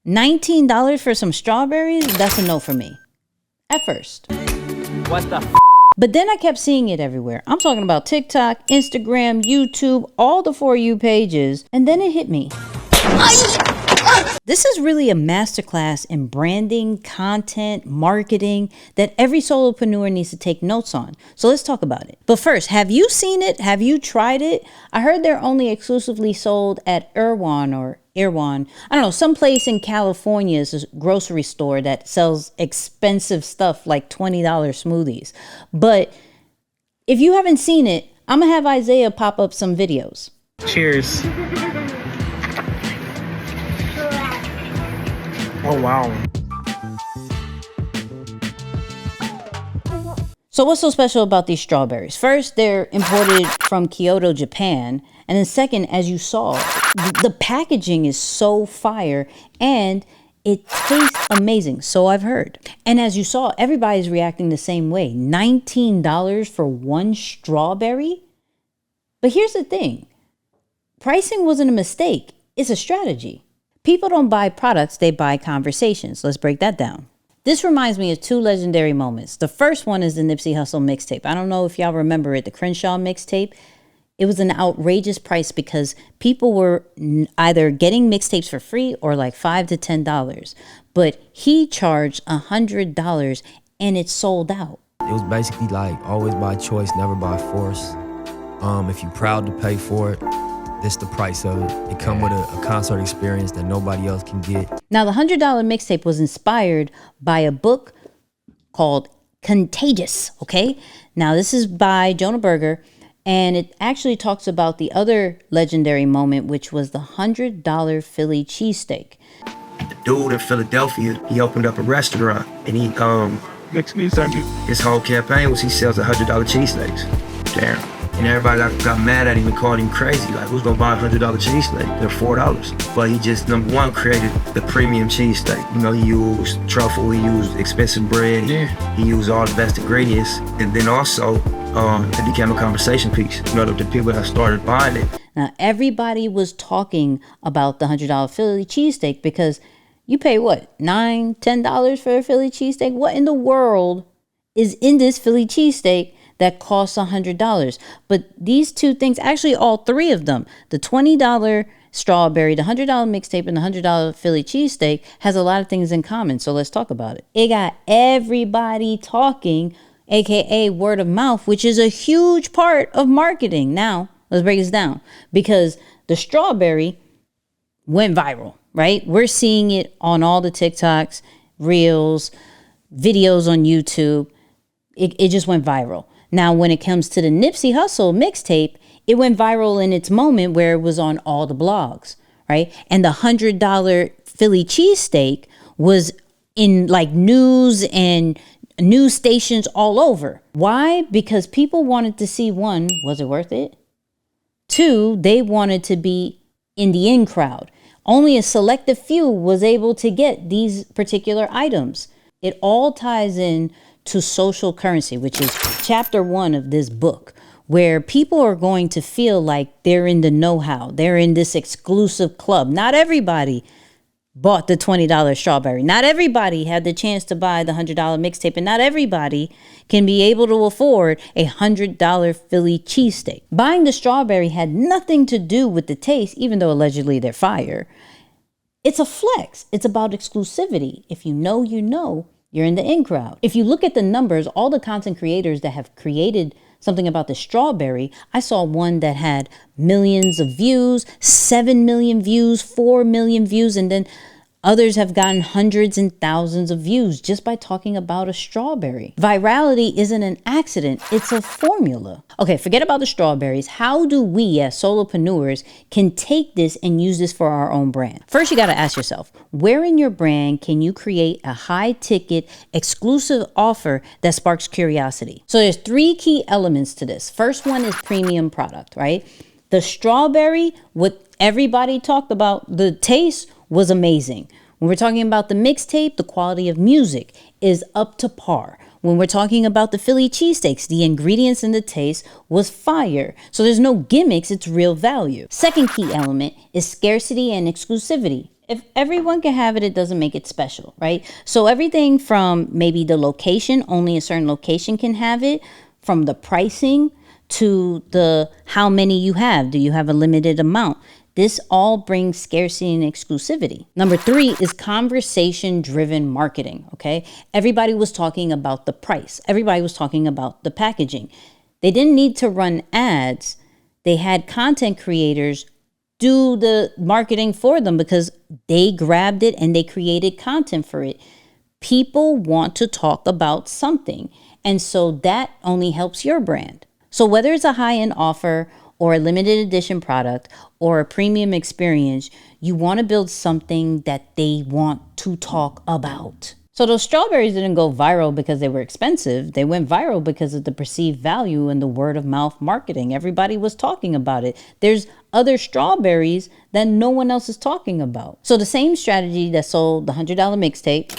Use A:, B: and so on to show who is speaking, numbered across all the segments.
A: $19 for some strawberries? That's a no for me. At first.
B: What the f?
A: But then I kept seeing it everywhere. I'm talking about TikTok, Instagram, YouTube, all the For You pages. And then it hit me. This is really a masterclass in branding, content, marketing that every solopreneur needs to take notes on. So let's talk about it. But first, have you seen it? Have you tried it? I heard they're only exclusively sold at Erewhon, I don't know, someplace in California is a grocery store that sells expensive stuff like $20 smoothies. But if you haven't seen it, I'm gonna have Isaiah pop up some videos.
B: Cheers. Oh, wow.
A: So what's so special about these strawberries? First, they're imported from Kyoto, Japan. And then second, as you saw, the packaging is so fire and it tastes amazing. So I've heard. And as you saw, everybody's reacting the same way. $19 for one strawberry? But here's the thing. Pricing wasn't a mistake. It's a strategy. People don't buy products, they buy conversations. Let's break that down. This reminds me of two legendary moments. The first one is the Nipsey Hussle mixtape. I don't know if y'all remember it, the Crenshaw mixtape. It was an outrageous price because people were either getting mixtapes for free or like $5 to $10. But he charged $100 and it sold out.
C: It was basically like always by choice, never by force. If you're proud to pay for it, this the price of it. It come with a concert experience that nobody else can get.
A: Now, the $100 mixtape was inspired by a book called Contagious, okay? Now, this is by Jonah Berger, and it actually talks about the other legendary moment, which was the $100 Philly cheesesteak.
D: The dude in Philadelphia, he opened up a restaurant, and his whole campaign was he sells $100 cheesesteaks. Damn. And everybody got mad at him and called him crazy. Like, who's gonna buy a $100 cheesesteak? They're $4. But he just, number one, created the premium cheesesteak. You know, he used truffle, he used expensive bread, he used all the best ingredients. And then also, it became a conversation piece. You know, the people that started buying it.
A: Now, everybody was talking about the $100 Philly cheesesteak because you pay what, $9, $10 for a Philly cheesesteak? What in the world is in this Philly cheesesteak that costs $100? But these two things, actually all three of them, the $20 strawberry, the $100 mixtape, and the $100 Philly cheesesteak has a lot of things in common. So let's talk about it. It got everybody talking, AKA word of mouth, which is a huge part of marketing. Now, let's break this down because the strawberry went viral, right? We're seeing it on all the TikToks, Reels, videos on YouTube. It just went viral. Now, when it comes to the Nipsey Hussle mixtape, it went viral in its moment where it was on all the blogs, right? And the $100 Philly cheesesteak was in like news and news stations all over. Why? Because people wanted to see, one, was it worth it? Two, they wanted to be in the in crowd. Only a selective few was able to get these particular items. It all ties in to social currency, which is chapter 1 of this book, where people are going to feel like they're in the know-how. They're in this exclusive club. Not everybody bought the $20 strawberry. Not everybody had the chance to buy the $100 mixtape, and not everybody can be able to afford a $100 Philly cheesesteak. Buying the strawberry had nothing to do with the taste, even though allegedly they're fire. It's a flex. It's about exclusivity. If you know, you know. You're in the in crowd. If you look at the numbers, all the content creators that have created something about the strawberry, I saw one that had millions of views, 7 million views, 4 million views, and then others have gotten hundreds and thousands of views just by talking about a strawberry. Virality isn't an accident, it's a formula. Okay, forget about the strawberries. How do we as solopreneurs can take this and use this for our own brand? First, you gotta ask yourself, where in your brand can you create a high ticket exclusive offer that sparks curiosity? So there's 3 key elements to this. First one is premium product, right? The strawberry, what everybody talked about, the taste was amazing. When we're talking about the mixtape, the quality of music is up to par. When we're talking about the Philly cheesesteaks, the ingredients and the taste was fire. So there's no gimmicks, it's real value. Second key element is scarcity and exclusivity. If everyone can have it, it doesn't make it special, right? So everything from maybe the location, only a certain location can have it, from the pricing to the how many you have. Do you have a limited amount? This all brings scarcity and exclusivity. Number 3 is conversation-driven marketing, okay? Everybody was talking about the price. Everybody was talking about the packaging. They didn't need to run ads. They had content creators do the marketing for them because they grabbed it and they created content for it. People want to talk about something. And so that only helps your brand. So whether it's a high-end offer or a limited edition product or a premium experience, you want to build something that they want to talk about. So those strawberries didn't go viral because they were expensive. They went viral because of the perceived value and the word of mouth marketing. Everybody was talking about it. There's other strawberries that no one else is talking about. So the same strategy that sold the $100 mixtape,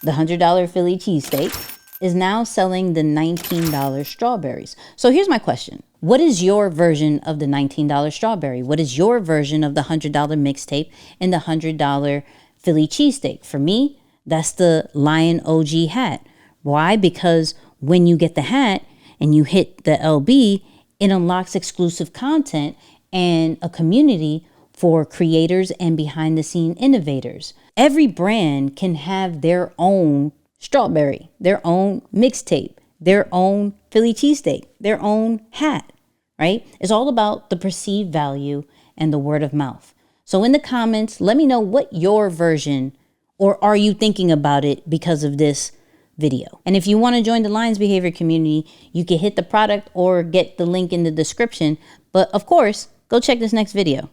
A: the $100 Philly cheesesteak, is now selling the $19 strawberries. So here's my question. What is your version of the $19 strawberry? What is your version of the $100 mixtape and the $100 Philly cheesesteak? For me, that's the Lion OG hat. Why? Because when you get the hat and you hit the LB, it unlocks exclusive content and a community for creators and behind the scene innovators. Every brand can have their own strawberry, their own mixtape, their own Philly cheesesteak, their own hat, right? It's all about the perceived value and the word of mouth. So in the comments, let me know what your version, or are you thinking about it because of this video? And if you want to join the Lions Behavior community, you can hit the product or get the link in the description. But of course, go check this next video.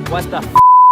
B: What the